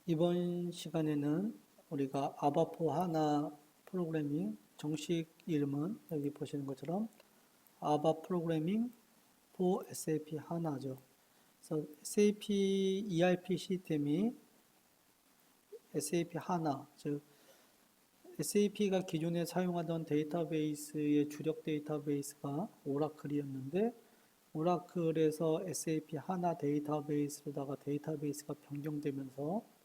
이번 시간에는 우리가 아바포 하나 프로그래밍 정식 이름은 여기 보시는 것처럼 아바 프로그래밍 for SAP 하나죠. 그래서 SAP ERP 시스템이 SAP 하나, 즉 SAP가 기존에 사용하던 데이터베이스의 주력 데이터베이스가 오라클이었는데 오라클에서 SAP 하나 데이터베이스로다가 데이터베이스가 변경되면서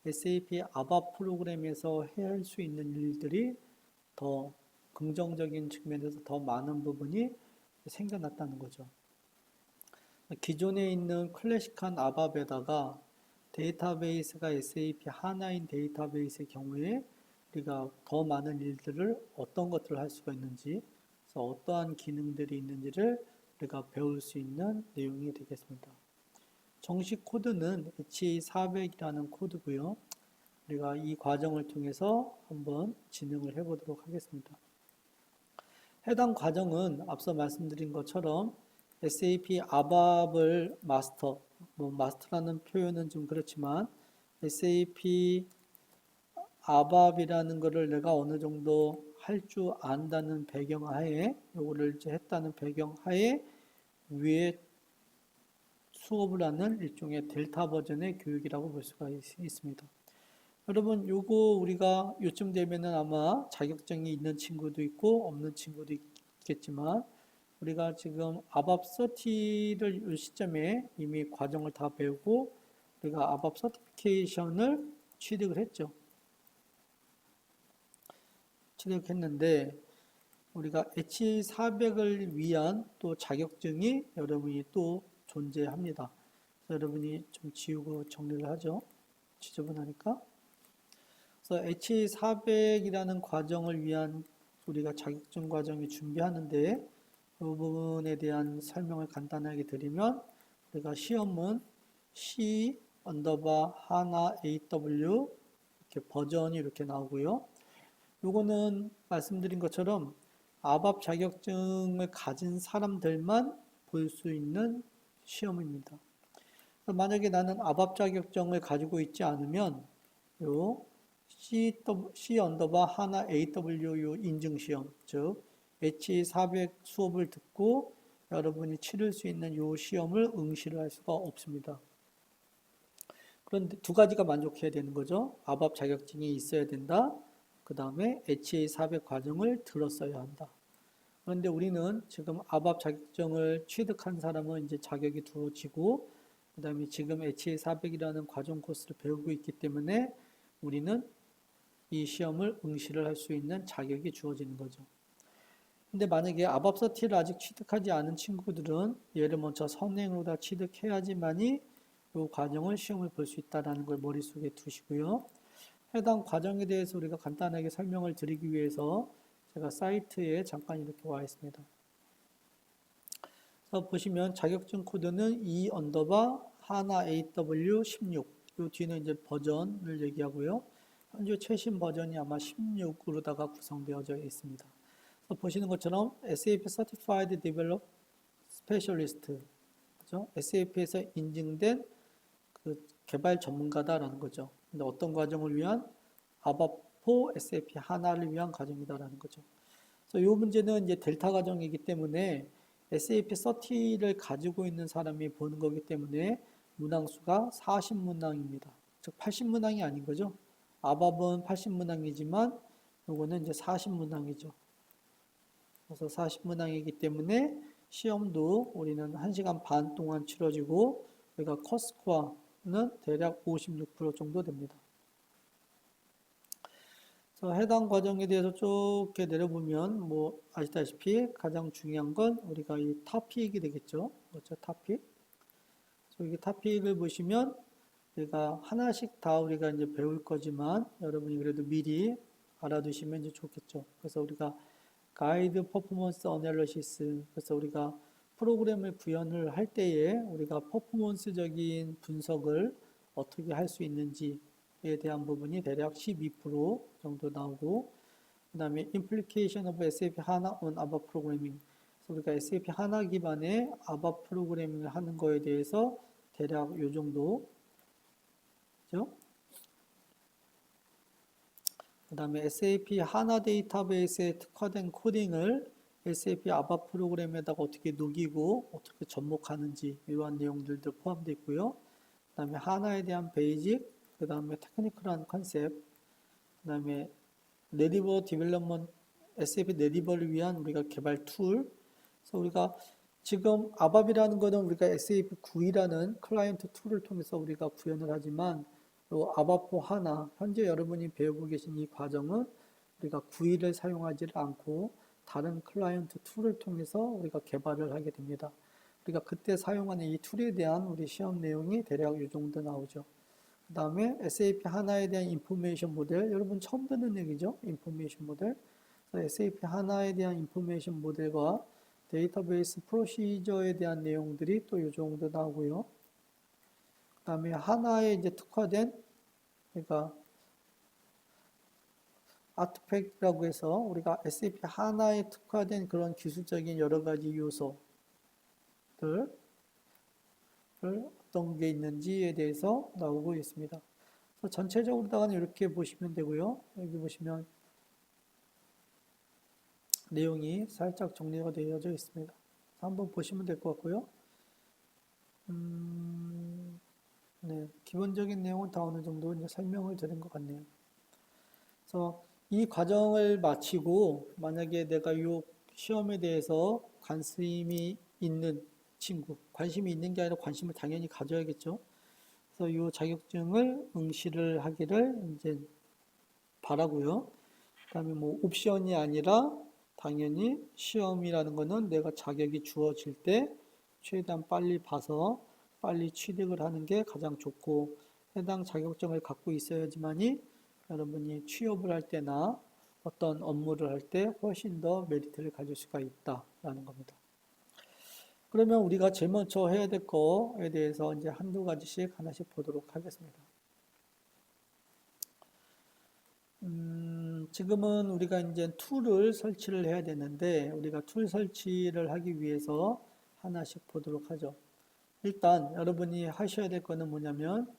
SAP 아바 프로그램에서 해야 할 수 있는 일들이 더 긍정적인 측면에서 더 많은 부분이 생겨났다는 거죠. 기존에 있는 클래식한 아바에다가 데이터베이스가 SAP 하나인 데이터베이스의 경우에 우리가 더 많은 일들을 어떤 것들을 할 수가 있는지, 그래서 어떠한 기능들이 있는지를 우리가 배울 수 있는 내용이 되겠습니다. 정식 코드는 H400이라는 코드고요. 우리가 이 과정을 통해서 한번 진행을 해보도록 하겠습니다. 해당 과정은 앞서 말씀드린 것처럼 SAP ABAP을 마스터라는 표현은 좀 그렇지만 SAP ABAP이라는 것을 내가 어느 정도 할 줄 안다는 배경하에 요거를 이제 했다는 배경하에 위에 수업을 하는 일종의 델타 버전의 교육이라고 볼 수가 있습니다. 여러분, 요거 우리가 요쯤 되면은 아마 자격증이 있는 친구도 있고 없는 친구도 있겠지만 우리가 지금 아밥 서티를 이 시점에 이미 과정을 다 배우고 우리가 아밥 서티피케이션을 취득을 했죠. 취득했는데 우리가 H400을 위한 또 자격증이 여러분이 또 존재합니다. 여러분이 좀 지우고 정리를 하죠. 지저분하니까. 그래서 H400이라는 과정을 위한 우리가 자격증 과정이 준비하는데 그 부분에 대한 설명을 간단하게 드리면 우리가 시험은 C 하나 AW 이렇게 버전이 이렇게 나오고요. 요거는 말씀드린 것처럼 아밥 자격증을 가진 사람들만 볼 수 있는 시험입니다. 만약에 나는 아밥 자격증을 가지고 있지 않으면 요 C 하나 AW 요 인증시험, 즉 H400 수업을 듣고 여러분이 치를 수 있는 요 시험을 응시를 할 수가 없습니다. 그런데 두 가지가 만족해야 되는 거죠. 아밥 자격증이 있어야 된다. 그 다음에 HA400 과정을 들었어야 한다. 그런데 우리는 지금 아밥 자격증을 취득한 사람은 이제 자격이 두어지고 그 다음에 지금 HA400이라는 과정 코스를 배우고 있기 때문에 우리는 이 시험을 응시를 할 수 있는 자격이 주어지는 거죠. 근데 만약에 아밥 서티를 아직 취득하지 않은 친구들은 얘를 먼저 선행으로 다 취득해야지만이 이 과정을 시험을 볼 수 있다는 걸 머릿속에 두시고요. 해당 과정에 대해서 우리가 간단하게 설명을 드리기 위해서 제가 사이트에 잠깐 이렇게 와 있습니다. 그래서 보시면 자격증 코드는 하나 AW16. 이 뒤는 이제 버전을 얘기하고요. 현재 최신 버전이 아마 16으로다가 구성되어져 있습니다. 그래서 보시는 것처럼 SAP Certified Develop Specialist, 그죠? SAP에서 인증된 그 개발 전문가다라는 거죠. 근데 어떤 과정을 위한 아바포 SAP 하나를 위한 과정이다라는 거죠. 그래서 이 문제는 이제 델타 과정이기 때문에 SAP 30를 가지고 있는 사람이 보는 거기 때문에 문항수가 40문항입니다. 즉 80문항이 아닌 거죠. 아밥은 80문항이지만 요거는 이제 40문항이죠. 그래서 40문항이기 때문에 시험도 우리는 1시간 반 동안 치러지고 우리가 커스코어는 대략 56% 정도 됩니다. 그래서 해당 과정에 대해서 쭉 내려보면 뭐 아시다시피 가장 중요한 건 우리가 이 토픽이 되겠죠. 그렇죠? 토픽. 여기 토픽을 보시면 우리가 하나씩 다 우리가 이제 배울 거지만 여러분이 그래도 미리 알아두시면 이제 좋겠죠. 그래서 우리가 가이드 퍼포먼스 어널리시스, 그래서 우리가 프로그램을 구현을 할 때에 우리가 퍼포먼스적인 분석을 어떻게 할 수 있는지에 대한 부분이 대략 12% 정도 나오고, 그 다음에 Implication of SAP HANA on ABAP Programming, 그래서 우리가 SAP 하나 기반의 ABAP 프로그래밍을 하는 거에 대해서 대략 요 정도, 그죠? 그 다음에 SAP 하나 데이터베이스에 특화된 코딩을 SAP 아바 프로그램에다가 어떻게 녹이고 어떻게 접목하는지 이러한 내용들도 포함되어 있고요. 그 다음에 하나에 대한 베이직, 그 다음에 테크니컬한 컨셉, 그 다음에 네리버 디벨롭먼트, SAP 네리버를 위한 우리가 개발 툴. 그래서 우리가 지금 아밥이라는 거는 우리가 SAP 9이라는 클라이언트 툴을 통해서 우리가 구현을 하지만 또 아바포 하나, 현재 여러분이 배우고 계신 이 과정은 우리가 9를 사용하지 않고 다른 클라이언트 툴을 통해서 우리가 개발을 하게 됩니다. 우리가 그때 사용하는 이 툴에 대한 우리 시험 내용이 대략 이 정도 나오죠. 그 다음에 SAP 하나에 대한 인포메이션 모델, 여러분 처음 듣는 얘기죠? 인포메이션 모델. 그래서 SAP 하나에 대한 인포메이션 모델과 데이터베이스 프로시저에 대한 내용들이 또 이 정도 나오고요. 그 다음에 하나에 이제 특화된, 그러니까 아트팩트라고 해서 우리가 SAP 하나에 특화된 그런 기술적인 여러 가지 요소들 어떤 게 있는지에 대해서 나오고 있습니다. 그래서 전체적으로다가는 이렇게 보시면 되고요. 여기 보시면 내용이 살짝 정리가 되어져 있습니다. 한번 보시면 될 것 같고요. 네, 기본적인 내용은 다 어느 정도 이제 설명을 드린 것 같네요. 그래서 이 과정을 마치고 만약에 내가 이 시험에 대해서 관심이 있는 친구, 관심이 있는 게 아니라 관심을 당연히 가져야겠죠. 그래서 이 자격증을 응시를 하기를 이제 바라고요. 그다음에 뭐 옵션이 아니라 당연히 시험이라는 거는 내가 자격이 주어질 때 최대한 빨리 봐서 빨리 취득을 하는 게 가장 좋고 해당 자격증을 갖고 있어야지만이 여러분이 취업을 할 때나 어떤 업무를 할 때 훨씬 더 메리트를 가질 수가 있다라는 겁니다. 그러면 우리가 제일 먼저 해야 될 거에 대해서 이제 한두 가지씩 하나씩 보도록 하겠습니다. 지금은 우리가 이제 툴을 설치를 해야 되는데 우리가 툴 설치를 하기 위해서 하나씩 보도록 하죠. 일단 여러분이 하셔야 될 거는 뭐냐면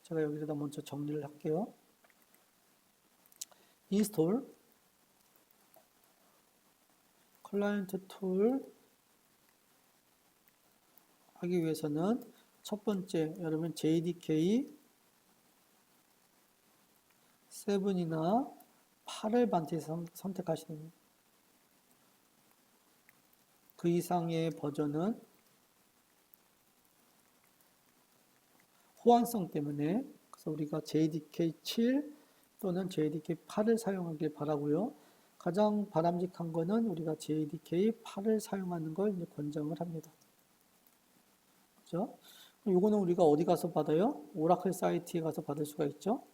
제가 여기다 먼저 정리를 할게요. 인스톨 클라이언트 툴 하기 위해서는 첫 번째 여러분 JDK 7이나 8을 반드시 선택하시는 거예요. 그 이상의 버전은 호환성 때문에 그래서 우리가 JDK 7 또는 JDK 8을 사용하길 바라고요. 가장 바람직한 거는 우리가 JDK 8을 사용하는 걸 이제 권장을 합니다. 그죠? 요거는 우리가 어디 가서 받아요? 오라클 사이트에 가서 받을 수가 있죠.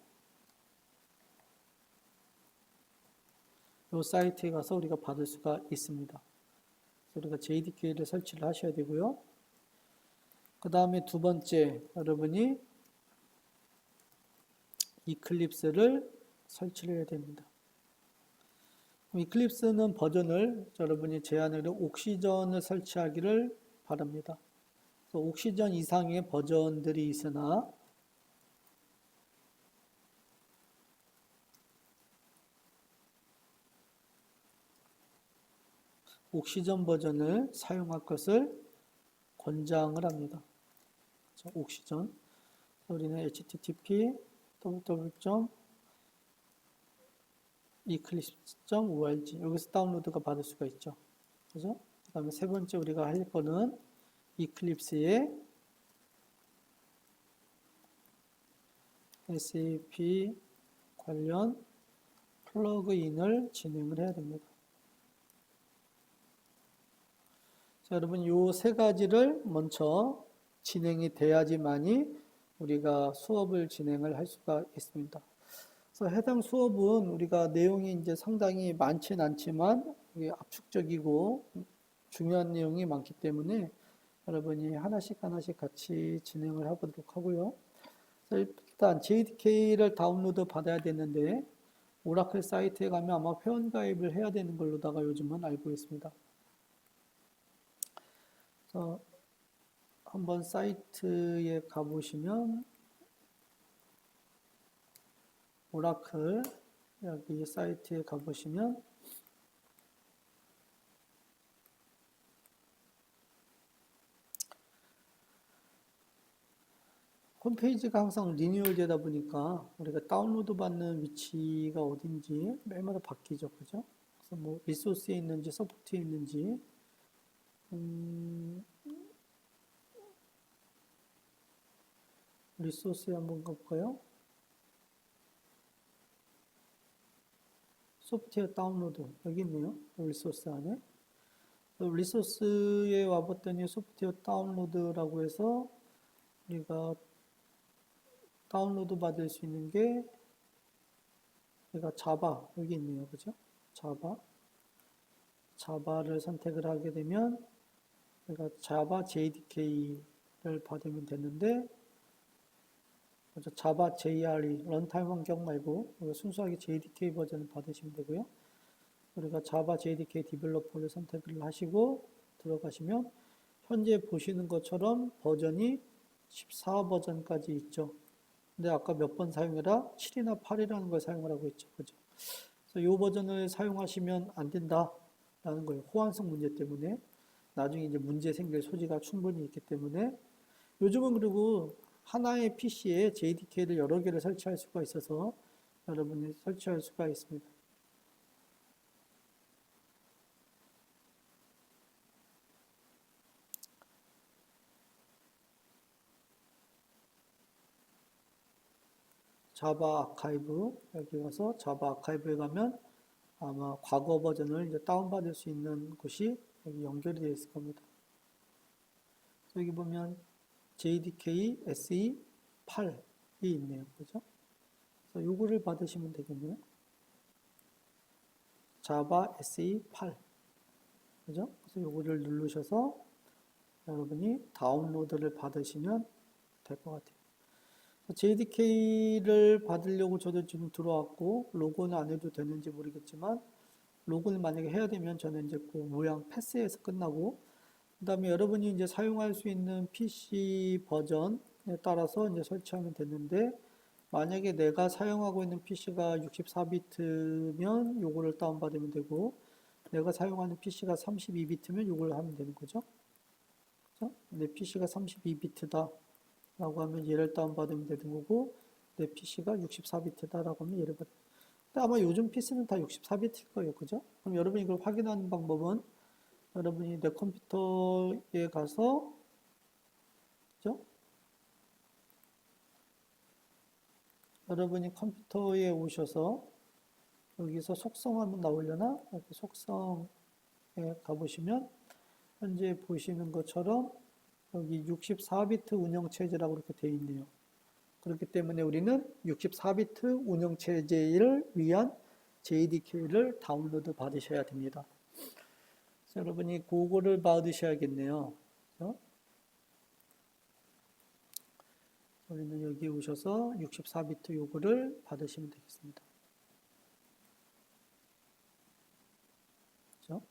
이 사이트에 가서 우리가 받을 수가 있습니다. 그래서 우리가 JDK를 설치를 하셔야 되고요. 그 다음에 두 번째, 여러분이 이클립스를 설치를 해야 됩니다. 이클립스는 버전을 여러분이 제한을 옥시전을 설치하기를 바랍니다. 그래서 옥시전 이상의 버전들이 있으나 옥시전 버전을 사용할 것을 권장을 합니다. 옥시전. 우리는 http://eclipse.org 여기서 다운로드가 받을 수가 있죠. 그죠? 그 다음에 세 번째 우리가 할 거는 이클립스에 SAP 관련 플러그인을 진행을 해야 됩니다. 자, 여러분, 요 세 가지를 먼저 진행이 돼야지만이 우리가 수업을 진행을 할 수가 있습니다. 그래서 해당 수업은 우리가 내용이 이제 상당히 많지는 않지만 압축적이고 중요한 내용이 많기 때문에 여러분이 하나씩 같이 진행을 해보도록 하고요. 일단 JDK를 다운로드 받아야 되는데 오라클 사이트에 가면 아마 회원가입을 해야 되는 걸로다가 요즘은 알고 있습니다. 그래서 한번 사이트에 가보시면 오라클 여기 사이트에 가보시면 홈페이지가 항상 리뉴얼 되다 보니까 우리가 다운로드 받는 위치가 어딘지 매일마다 바뀌죠. 그죠? 그래서 뭐 리소스에 있는지 서포트에 있는지 리소스에 한번 가볼까요? 소프트웨어 다운로드 여기 있네요. 리소스 안에 리소스에 와봤더니 소프트웨어 다운로드라고 해서 우리가 다운로드 받을 수 있는 게 우리가 자바 여기 있네요. 그죠? 자바를 선택을 하게 되면 우리가 자바 JDK를 받으면 되는데 자바 JRE 런타임 환경 말고 순수하게 JDK 버전을 받으시면 되고요. 우리가 자바 JDK 디벨로퍼를 선택을 하시고 들어가시면 현재 보시는 것처럼 버전이 14 버전까지 있죠. 근데 아까 몇 번 사용해라? 7이나 8이라는 걸 사용하라고 했죠. 그죠? 그래서 이 버전을 사용하시면 안 된다라는 거예요. 호환성 문제 때문에. 나중에 이제 문제 생길 소지가 충분히 있기 때문에. 요즘은 그리고 하나의 PC에 JDK를 여러 개를 설치할 수가 있어서 여러분이 설치할 수가 있습니다. 자바 아카이브 여기 가서 자바 아카이브에 가면 아마 과거 버전을 이제 다운받을 수 있는 곳이 여기 연결이 되어 있을 겁니다. 여기 보면 JDK SE 8이 있네요. 그죠? 그래서 요거를 받으시면 되겠네요. 자바 SE 8. 그죠? 그래서 요거를 누르셔서 여러분이 다운로드를 받으시면 될 것 같아요. JDK를 받으려고 저도 지금 들어왔고 로그인 안 해도 되는지 모르겠지만 로그인을 만약에 해야 되면 저는 이제 그 모양 패스에서 끝나고 그 다음에 여러분이 이제 사용할 수 있는 PC 버전에 따라서 이제 설치하면 되는데 만약에 내가 사용하고 있는 PC가 64비트면 요거를 다운받으면 되고 내가 사용하는 PC가 32비트면 요걸 하면 되는 거죠. 그렇죠? 내 PC가 32비트다 라고 하면 얘를 다운받으면 되는 거고 내 PC가 64비트다 라고 하면 얘를 받으면 근데 아마 요즘 PC는 다 64비트일 거예요. 그죠? 그럼 여러분이 이걸 확인하는 방법은 여러분이 내 컴퓨터에 가서 그죠? 여러분이 컴퓨터에 오셔서 여기서 속성 한번 나오려나? 여기 속성에 가보시면 현재 보시는 것처럼 여기 64비트 운영체제라고 이렇게 되어 있네요. 그렇기 때문에 우리는 64비트 운영체제를 위한 JDK를 다운로드 받으셔야 됩니다. 그래서 여러분이 그거를 받으셔야겠네요. 그렇죠? 우리는 여기 오셔서 64비트 요거를 받으시면 되겠습니다. 그렇죠?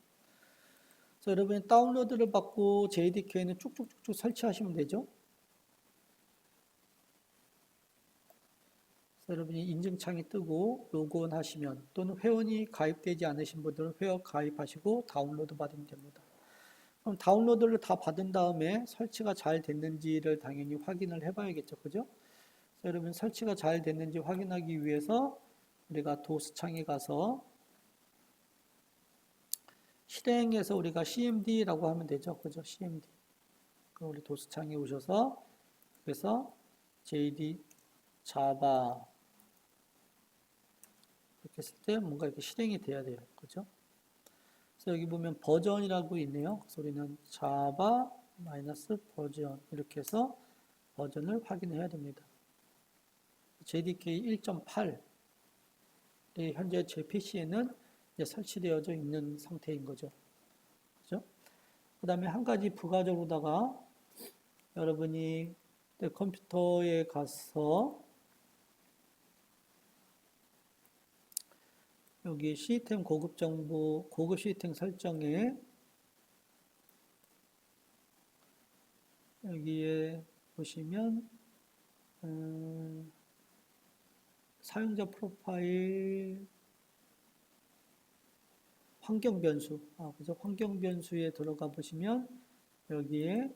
그래서 여러분이 다운로드를 받고 JDK는 쭉쭉쭉쭉 설치하시면 되죠. 여러분이 인증창이 뜨고 로그인 하시면 또는 회원이 가입되지 않으신 분들은 회원 가입하시고 다운로드 받으면 됩니다. 그럼 다운로드를 다 받은 다음에 설치가 잘 됐는지를 당연히 확인을 해봐야겠죠. 그죠? 여러분 설치가 잘 됐는지 확인하기 위해서 우리가 도스창에 가서 실행해서 우리가 CMD라고 하면 되죠. 그죠? CMD. 그럼 우리 도스창에 오셔서 그래서 JD, 자바 이렇게 했을 때 뭔가 이렇게 실행이 돼야 돼요. 그죠? 그래서 여기 보면 버전이라고 있네요. 그래서 우리는 자바 마이너스 버전 이렇게 해서 버전을 확인해야 됩니다. JDK 1.8이 현재 제 PC에는 이제 설치되어져 있는 상태인 거죠. 그죠? 그 다음에 한 가지 부가적으로다가 여러분이 내 컴퓨터에 가서 여기 시스템 고급 정보, 고급 시스템 설정에 여기에 보시면 사용자 프로파일 환경 변수. 그래서 환경 변수에 들어가 보시면 여기에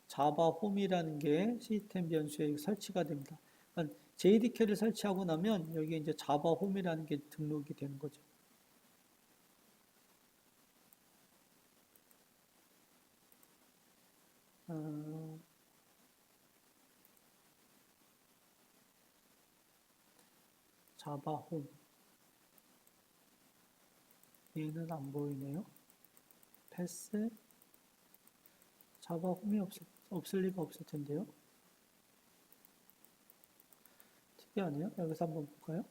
자바 홈이라는 게 시스템 변수에 설치가 됩니다. 그러니까 JDK를 설치하고 나면 여기에 이제 자바 홈이라는 게 등록이 되는 거죠. 자바 홈. 얘는 안 보이네요. 패스. 자바 홈이 없을 리가 없을 텐데요. 특이하네요. 여기서 한번 볼까요?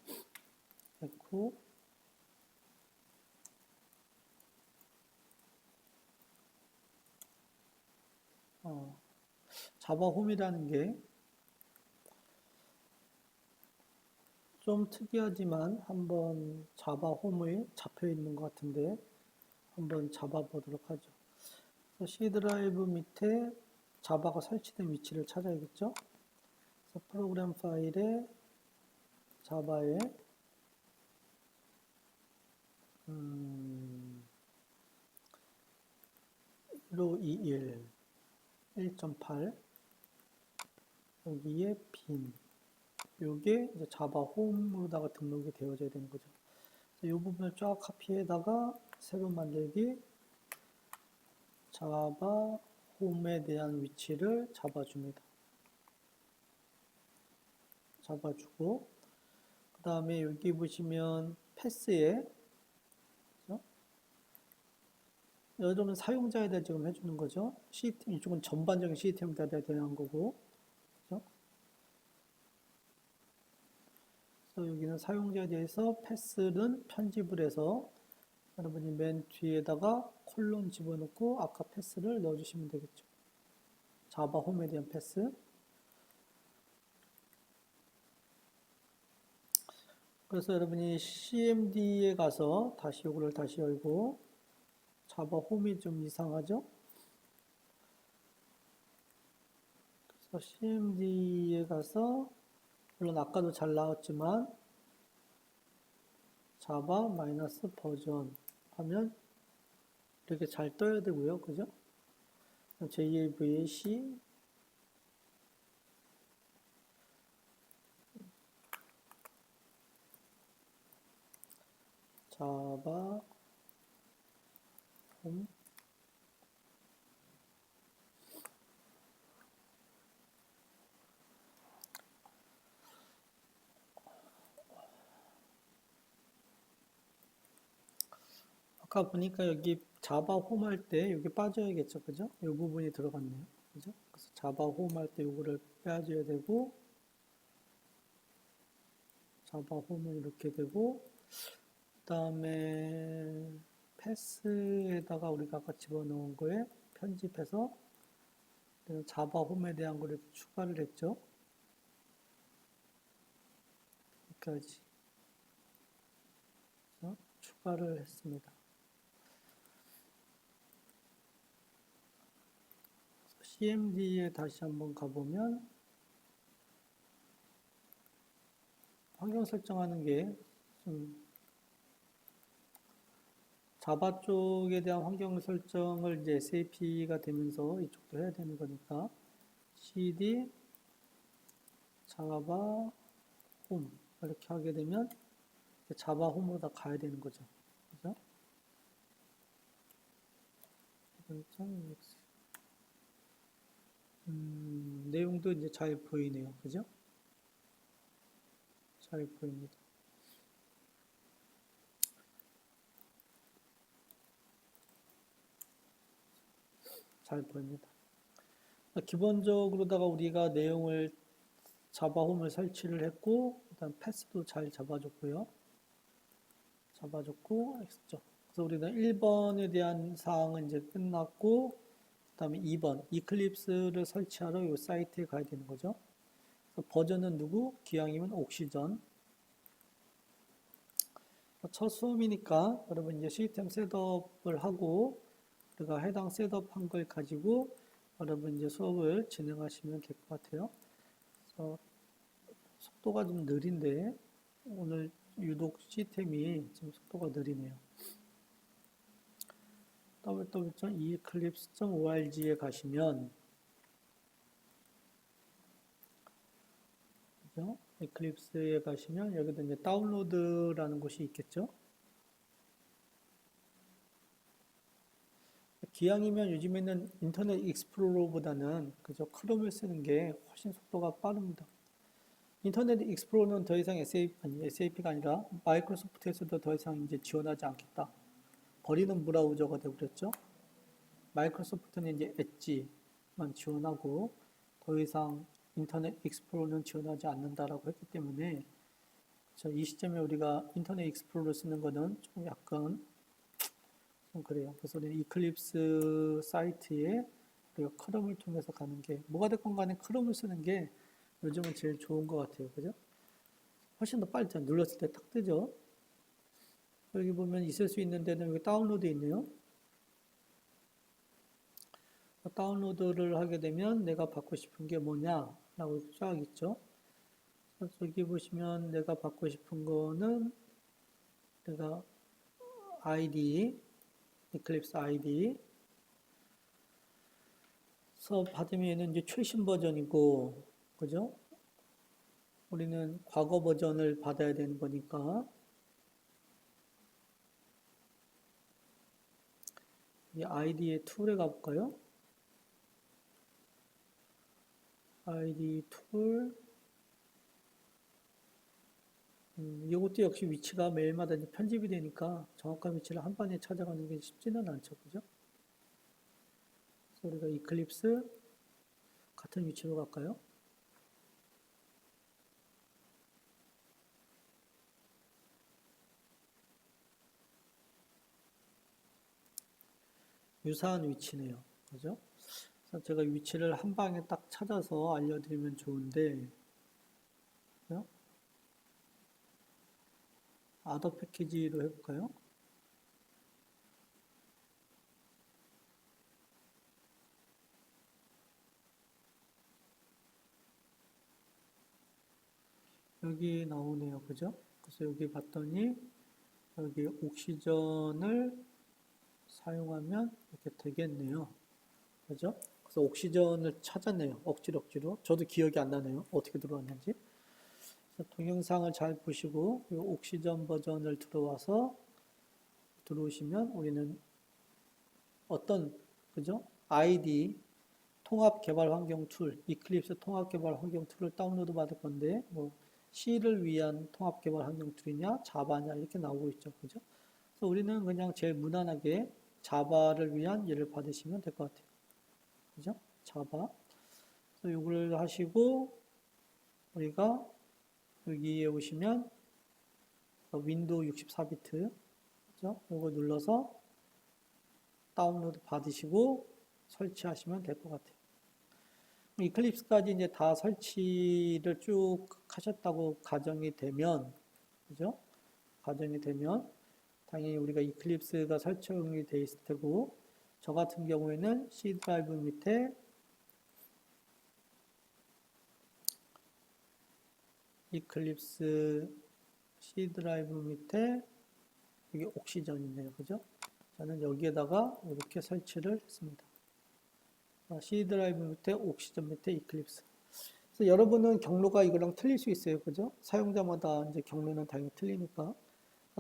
에코. 자바 홈이라는 게 좀 특이하지만 한번 자바 홈에 잡혀 있는 것 같은데 한번 잡아 보도록 하죠. C 드라이브 밑에 자바가 설치된 위치를 찾아야겠죠. 그래서 프로그램 파일에 자바에 1521 1.8 여기에 빈 요게 이제 자바 홈으로다가 등록이 되어져야 되는 거죠. 이 부분을 쫙 카피해다가 새로 만들기 자바 홈에 대한 위치를 잡아줍니다. 잡아주고 그 다음에 여기 보시면 패스에 여러분 사용자에 대해 지금 해주는 거죠. 이쪽은 전반적인 시스템에 대한 거고, 그렇죠? 그래서 여기는 사용자에 대해서 패스는 편집을 해서 여러분이 맨 뒤에다가 콜론 집어넣고 아까 패스를 넣어주시면 되겠죠. 자바 홈에 대한 패스. 그래서 여러분이 CMD에 가서 다시 이거를 다시 열고 자바 홈이 좀 이상하죠? 그래서 CMD에 가서 물론 아까도 잘 나왔지만 자바 마이너스 버전 하면 이렇게 잘 떠야 되고요. 그죠? JAVC 자바 홈 아까 보니까 여기 자바 홈 할 때 여기 빠져야겠죠. 그죠? 이 부분이 들어갔네요. 그죠? 그래서 자바 홈 할 때 이거를 빼줘야 되고 자바 홈은 이렇게 되고 그 다음에 패스에다가 우리가 아까 집어넣은 거에 편집해서 자바 홈에 대한 걸 이렇게 추가를 했죠. 여기까지 추가를 했습니다. CMD에 다시 한번 가보면 환경 설정하는 게 좀 자바 쪽에 대한 환경 설정을 이제 SAP가 되면서 이쪽도 해야 되는 거니까 CD 자바 홈 이렇게 하게 되면 자바 홈으로 다 가야 되는 거죠. 그죠? 내용도 이제 잘 보이네요. 그죠? 잘 보입니다. 잘 보입니다. 기본적으로다가 우리가 내용을 자바 홈을 설치를 했고, 일단 패스도 잘 잡아줬고요. 잡아줬고, 했죠. 그래서 우리는 1번에 대한 사항은 이제 끝났고, 그 다음에 2번, 이클립스를 설치하러 이 사이트에 가야 되는 거죠. 그래서 버전은 누구? 기왕이면 옥시전. 첫 수업이니까 여러분 이제 시스템 셋업을 하고, 우리가 해당 셋업한 걸 가지고 여러분 이제 수업을 진행하시면 될 것 같아요. 그래서 속도가 좀 느린데, 오늘 유독 시스템이 좀 속도가 느리네요. www.eclipse.org에 가시면, 그죠? 에클립스에 가시면 여기도 이제 다운로드라는 곳이 있겠죠? 기왕이면 요즘에는 인터넷 익스플로러보다는 그저 크롬을 쓰는 게 훨씬 속도가 빠릅니다. 인터넷 익스플로러는 더 이상 SAP가 아니라 마이크로소프트에서도 더 이상 이제 지원하지 않겠다. 버리는 브라우저가 되어버렸죠. 마이크로소프트는 이제 엣지만 지원하고 더 이상 인터넷 익스플로러는 지원하지 않는다라고 했기 때문에 이 시점에 우리가 인터넷 익스플로러 쓰는 거는 좀 약간 좀 그래요. 그래서 우리는 이클립스 사이트에 우리가 크롬을 통해서 가는 게 뭐가 됐건 간에 크롬을 쓰는 게 요즘은 제일 좋은 것 같아요. 그죠? 훨씬 더 빨리 눌렀을 때 딱 뜨죠. 여기 보면 있을 수 있는 데는 여기 다운로드 있네요. 다운로드를 하게 되면 내가 받고 싶은 게 뭐냐 라고 쫙 있죠. 여기 보시면 내가 받고 싶은 거는 내가 ID, 이클립스 ID 서 받으면 얘는 이제 최신 버전이고, 그죠? 우리는 과거 버전을 받아야 되는 거니까 이 ID의 툴에 가볼까요? ID 툴 이것도 역시 위치가 매일마다 이제 편집이 되니까 정확한 위치를 한 번에 찾아가는 게 쉽지는 않죠. 그죠? 그래서 우리가 이클립스 같은 위치로 갈까요? 유사한 위치네요. 그죠? 그래서 제가 위치를 한 방에 딱 찾아서 알려드리면 좋은데, 그죠? 아더 패키지로 해볼까요? 여기 나오네요. 그죠? 그래서 여기 봤더니 여기 옥시전을 사용하면 이렇게 되겠네요. 그죠? 그래서 옥시전을 찾았네요. 억지로. 저도 기억이 안 나네요. 어떻게 들어왔는지. 동영상을 잘 보시고 이 옥시전 버전을 들어오시면 우리는 어떤 그죠? 아이디 통합 개발 환경 툴, 이클립스 통합 개발 환경 툴을 다운로드 받을 건데 뭐 C를 위한 통합 개발 환경 툴이냐, 자바냐 이렇게 나오고 있죠. 그죠? 그래서 우리는 그냥 제일 무난하게 자바를 위한 예를 받으시면 될 것 같아요. 그죠? 자바. 그래서 이걸 하시고 우리가 여기에 오시면 윈도우 64비트 그죠? 이거 눌러서 다운로드 받으시고 설치하시면 될 것 같아요. 이클립스까지 이제 다 설치를 쭉 하셨다고 가정이 되면, 그죠? 가정이 되면, 당연히 우리가 이클립스가 설정이 돼 있을 테고, 저 같은 경우에는 C 드라이브 밑에 이클립스 C 드라이브 밑에 여기 옥시전이네요. 그죠? 저는 여기에다가 이렇게 설치를 했습니다. C 드라이브 밑에 옥시전 밑에 이클립스. 그래서 여러분은 경로가 이거랑 틀릴 수 있어요. 그죠? 사용자마다 이제 경로는 당연히 틀리니까.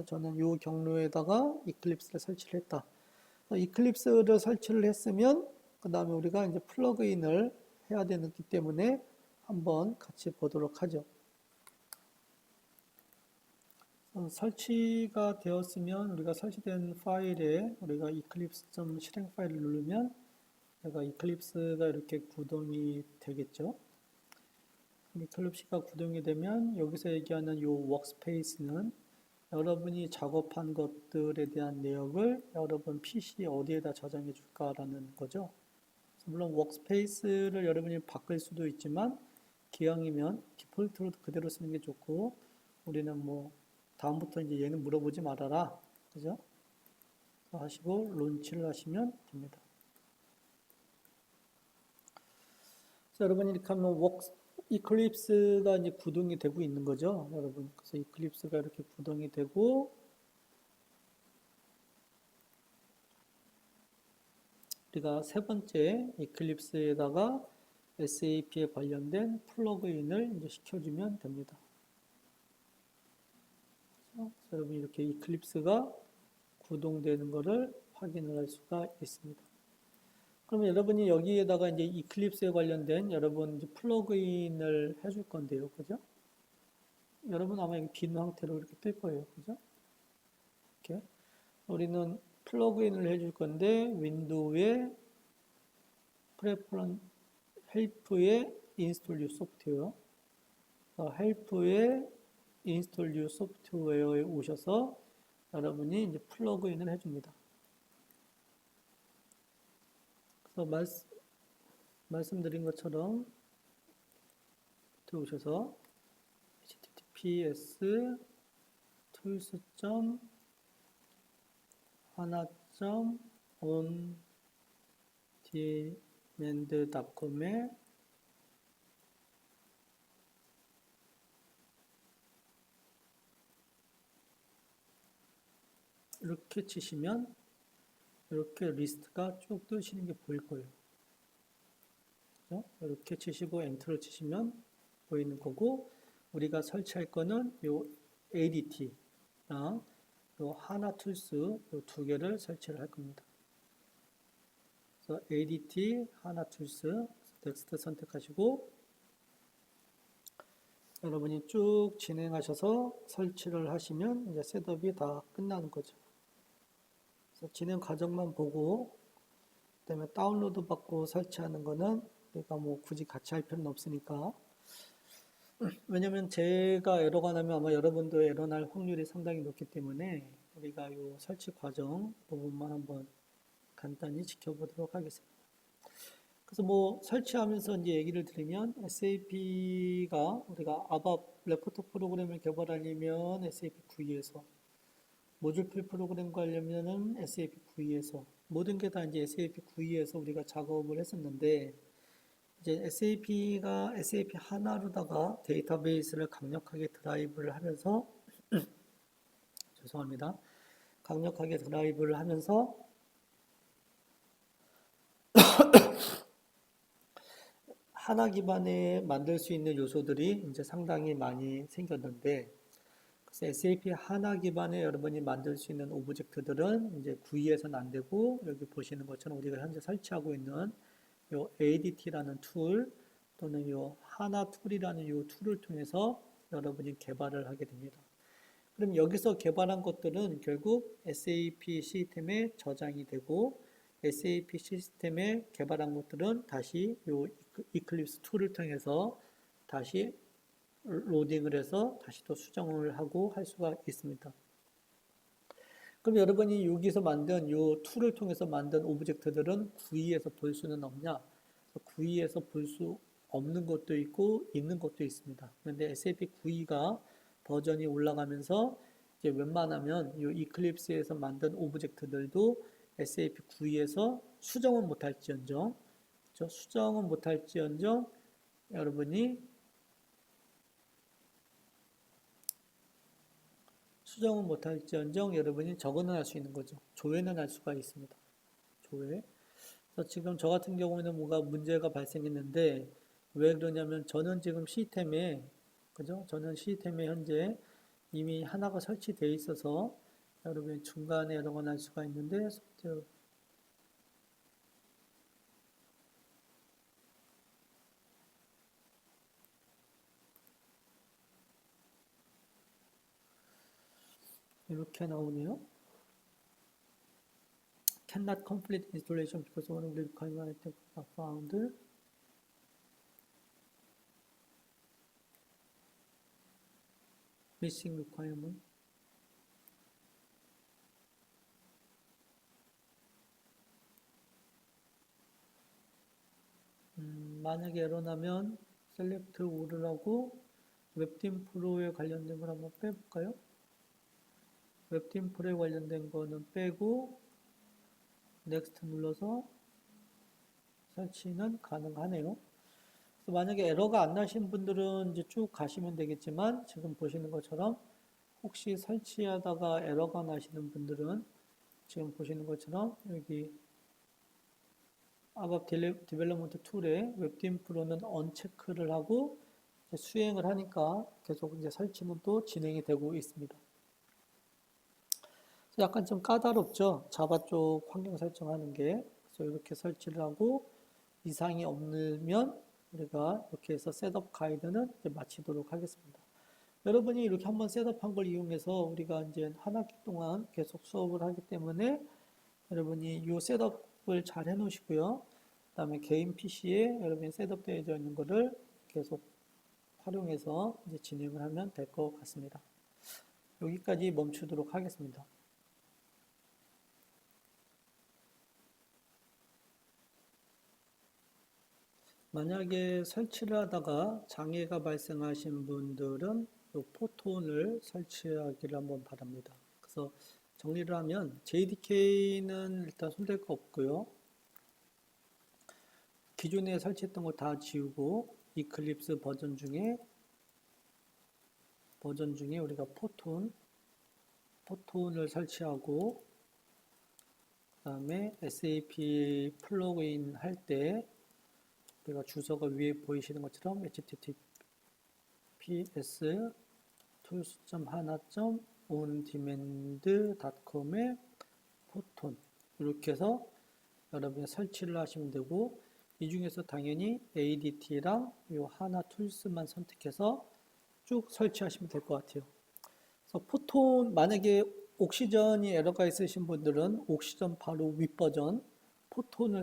저는 이 경로에다가 이클립스를 설치를 했다. 이클립스를 설치를 했으면 그 다음에 우리가 이제 플러그인을 해야 되기 때문에 한번 같이 보도록 하죠. 설치가 되었으면 우리가 설치된 파일에 우리가 이클립스.실행 파일을 누르면 제가 이클립스가 이렇게 구동이 되겠죠. 이클립스가 구동이 되면 여기서 얘기하는 이 워크스페이스는 여러분이 작업한 것들에 대한 내역을 여러분 PC에 어디에다 저장해 줄까라는 거죠. 물론 워크스페이스를 여러분이 바꿀 수도 있지만 기왕이면 디폴트로 그대로 쓰는 게 좋고 우리는 뭐 다음부터 이제 얘는 물어보지 말아라. 그죠? 하시고 론치를 하시면 됩니다. 그래서 여러분이 이렇게 하면 이클립스가 이제 구동이 되고 있는 거죠, 여러분. 그래서 이클립스가 이렇게 구동이 되고 우리가 세 번째 이클립스에다가 SAP에 관련된 플러그인을 이제 시켜주면 됩니다. 그래서 여러분 이렇게 이클립스가 구동되는 것을 확인을 할 수가 있습니다. 그러면 여러분이 여기에다가 이제 이클립스에 관련된 여러분 이제 플러그인을 해줄 건데요, 그죠? 여러분 아마 빈 상태로 이렇게 뜰 거예요, 그죠? 이렇게 우리는 플러그인을 해줄 건데 윈도우에 프레퍼런 헬프에 인스톨 뉴 소프트웨어, 헬프에 인스톨 뉴 소프트웨어에 오셔서 여러분이 이제 플러그인을 해줍니다. 그래서 말씀드린 것처럼 들어오셔서 https tools.hana.ondemand.com에 이렇게 치시면 이렇게 리스트가 쭉 뜨시는 게 보일 거예요. 그렇죠? 이렇게 치시고 엔터를 치시면 보이는 거고, 우리가 설치할 거는 요 ADT랑 요 하나툴스 요 두 개를 설치를 할 겁니다. 그래서 ADT 하나툴스 넥스트 선택하시고 여러분이 쭉 진행하셔서 설치를 하시면 이제 셋업이 다 끝나는 거죠. 그래서 진행 과정만 보고 그다음에 다운로드 받고 설치하는 거는 우리가 뭐 굳이 같이 할 필요는 없으니까. 왜냐면 제가 에러가 나면 아마 여러분도 에러 날 확률이 상당히 높기 때문에 우리가 이 설치 과정 부분만 한번 간단히 지켜보도록 하겠습니다. 그래서 뭐 설치하면서 이제 얘기를 드리면 SAP가 우리가 ABAP 레포트 프로그램을 개발하려면 SAP GUI에서 모듈 풀 프로그램 하려면은 SAP GUI에서 모든 게 다 이제 SAP GUI에서 우리가 작업을 했었는데 이제 SAP가 SAP 하나로다가 데이터베이스를 강력하게 드라이브를 하면서 죄송합니다. 강력하게 드라이브를 하면서 하나 기반에 만들 수 있는 요소들이 이제 상당히 많이 생겼는데 그래서 SAP 하나 기반에 여러분이 만들 수 있는 오브젝트들은 이제 GUI에서는 안 되고 여기 보시는 것처럼 우리가 현재 설치하고 있는 요 ADT라는 툴 또는 요 하나 툴이라는 요 툴을 통해서 여러분이 개발을 하게 됩니다. 그럼 여기서 개발한 것들은 결국 SAP 시스템에 저장이 되고 SAP 시스템에 개발한 것들은 다시 요 이클립스 툴을 통해서 다시 로딩을 해서 다시 또 수정을 하고 할 수가 있습니다. 그럼 여러분이 여기서 만든 이 툴을 통해서 만든 오브젝트들은 GUI에서 볼 수는 없냐? GUI에서 볼 수 없는 것도 있고 있는 것도 있습니다. 그런데 SAP GUI가 버전이 올라가면서 이제 웬만하면 이 이클립스에서 만든 오브젝트들도 SAP GUI에서 수정은 못할지언정, 그렇죠? 수정은 못할지언정 여러분이 수정은 못할지언정 여러분이 적어는 할 수 있는 거죠. 조회는 할 수가 있습니다. 조회. 그래서 지금 저 같은 경우에는 뭔가 문제가 발생했는데 왜 그러냐면 저는 지금 시스템에 그죠? 저는 시스템에 현재 이미 하나가 설치되어 있어서 여러분이 중간에 에러가 날 수가 있는데 소프트웨어 이렇게 나오네요. Cannot complete installation because one of the requirements are found. Missing requirement. 만약에 에러 나면 select all을 하고 웹팀 프로에 관련된 걸 한번 빼볼까요? 웹팀 프로에 관련된 거는 빼고 넥스트 눌러서 설치는 가능하네요. 그래서 만약에 에러가 안 나신 분들은 이제 쭉 가시면 되겠지만 지금 보시는 것처럼 혹시 설치하다가 에러가 나시는 분들은 지금 보시는 것처럼 여기 ABAP 디벨롭먼트 툴에 웹드인 프로는 언체크를 하고 이제 수행을 하니까 계속 이제 설치는 또 진행이 되고 있습니다. 약간 좀 까다롭죠? 자바 쪽 환경 설정하는 게. 그래서 이렇게 설치를 하고 이상이 없으면 우리가 이렇게 해서 셋업 가이드는 이제 마치도록 하겠습니다. 여러분이 이렇게 한번 셋업한 걸 이용해서 우리가 이제 한 학기 동안 계속 수업을 하기 때문에 여러분이 이 셋업을 잘 해놓으시고요. 그 다음에 개인 PC에 여러분이 셋업되어 있는 거를 계속 활용해서 이제 진행을 하면 될 것 같습니다. 여기까지 멈추도록 하겠습니다. 만약에 설치를 하다가 장애가 발생하신 분들은 이 포톤을 설치하기를 한번 바랍니다. 그래서 정리를 하면 JDK는 일단 손댈 거 없고요. 기존에 설치했던 거 다 지우고 이클립스 버전 중에 우리가 포톤을 설치하고 그다음에 SAP 플러그인 할 때 우리가 주소가 위에 보이시는 것처럼 https tools.hana.ondemand.com에 포톤 이렇게 해서 여러분이 설치를 하시면 되고 이 중에서 당연히 ADT랑 이 하나 툴스만 선택해서 쭉 설치하시면 될 것 같아요. 그래서 포톤 만약에 옥시전이 에러가 있으신 분들은 옥시전 바로 윗버전 포톤을